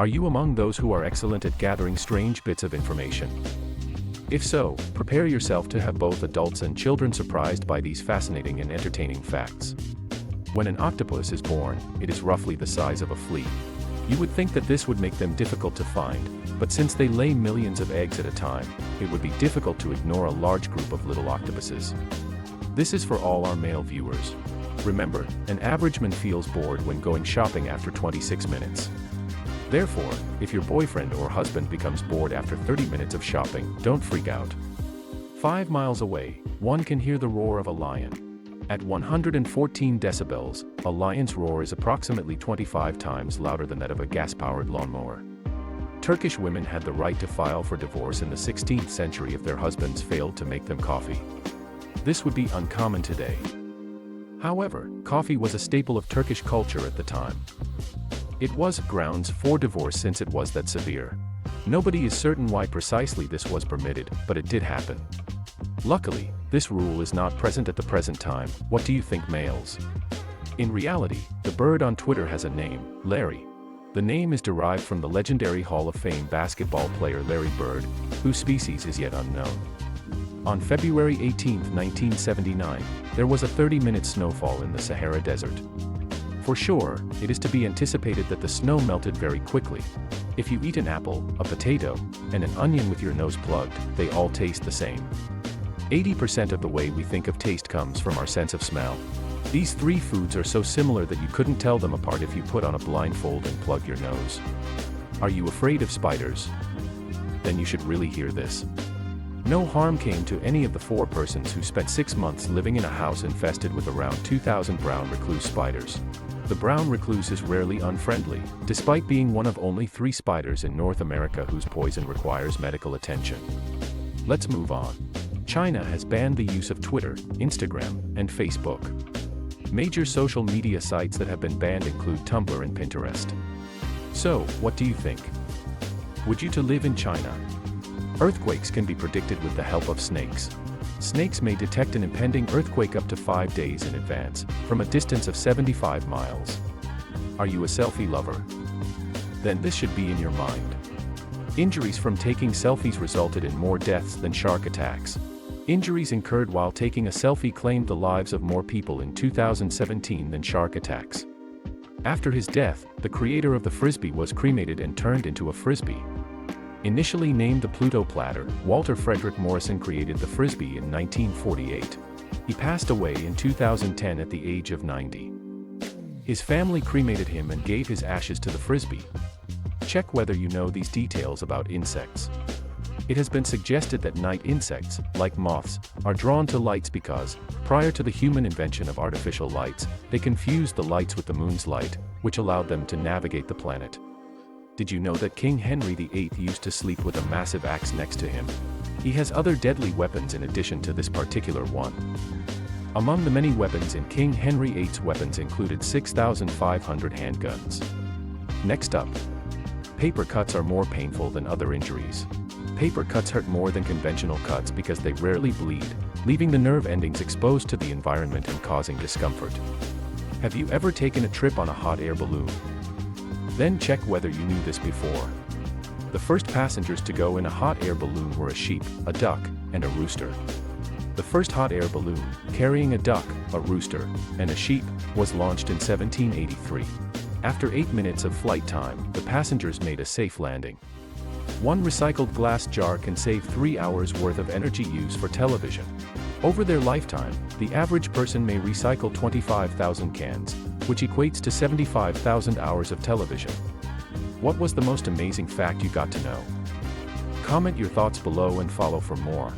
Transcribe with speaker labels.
Speaker 1: Are you among those who are excellent at gathering strange bits of information? If so, prepare yourself to have both adults and children surprised by these fascinating and entertaining facts. When an octopus is born, it is roughly the size of a flea. You would think that this would make them difficult to find, but since they lay millions of eggs at a time, it would be difficult to ignore a large group of little octopuses. This is for all our male viewers. Remember, an average man feels bored when going shopping after 26 minutes. Therefore, if your boyfriend or husband becomes bored after 30 minutes of shopping, don't freak out. 5 miles away, one can hear the roar of a lion. At 114 decibels, a lion's roar is approximately 25 times louder than that of a gas-powered lawnmower. Turkish women had the right to file for divorce in the 16th century if their husbands failed to make them coffee. This would be uncommon today. However, coffee was a staple of Turkish culture at the time. It was grounds for divorce since it was that severe. Nobody is certain why precisely this was permitted, but it did happen. Luckily, this rule is not present at the present time. What do you think, males? In reality, the bird on Twitter has a name, Larry. The name is derived from the legendary Hall of Fame basketball player Larry Bird, whose species is yet unknown. On February 18, 1979, there was a 30-minute snowfall in the Sahara Desert. For sure, it is to be anticipated that the snow melted very quickly. If you eat an apple, a potato, and an onion with your nose plugged, they all taste the same. 80% of the way we think of taste comes from our sense of smell. These three foods are so similar that you couldn't tell them apart if you put on a blindfold and plug your nose. Are you afraid of spiders? Then you should really hear this. No harm came to any of the 4 persons who spent 6 months living in a house infested with around 2,000 brown recluse spiders. The brown recluse is rarely unfriendly, despite being one of only 3 spiders in North America whose poison requires medical attention. Let's move on. China has banned the use of Twitter, Instagram, and Facebook. Major social media sites that have been banned include Tumblr and Pinterest. So, what do you think? Would you to live in China? Earthquakes can be predicted with the help of snakes. Snakes may detect an impending earthquake up to 5 days in advance, from a distance of 75 miles. Are you a selfie lover? Then this should be in your mind. Injuries from taking selfies resulted in more deaths than shark attacks. Injuries incurred while taking a selfie claimed the lives of more people in 2017 than shark attacks. After his death, the creator of the frisbee was cremated and turned into a frisbee. Initially named the Pluto platter, Walter Frederick Morrison created the frisbee in 1948. He passed away in 2010 at the age of 90. His family cremated him and gave his ashes to the frisbee. Check whether you know these details about insects. It has been suggested that night insects, like moths, are drawn to lights because, prior to the human invention of artificial lights, they confused the lights with the moon's light, which allowed them to navigate the planet. Did you know that King Henry VIII used to sleep with a massive axe next to him? He has other deadly weapons in addition to this particular one. Among the many weapons in King Henry VIII's weapons included 6,500 handguns. Next up. Paper cuts are more painful than other injuries. Paper cuts hurt more than conventional cuts because they rarely bleed, leaving the nerve endings exposed to the environment and causing discomfort. Have you ever taken a trip on a hot air balloon? Then check whether you knew this before. The first passengers to go in a hot air balloon were a sheep, a duck, and a rooster. The first hot air balloon, carrying a duck, a rooster, and a sheep, was launched in 1783. After 8 minutes of flight time, the passengers made a safe landing. One recycled glass jar can save 3 hours worth of energy use for television. Over their lifetime, the average person may recycle 25,000 cans, which equates to 75,000 hours of television. What was the most amazing fact you got to know? Comment your thoughts below and follow for more.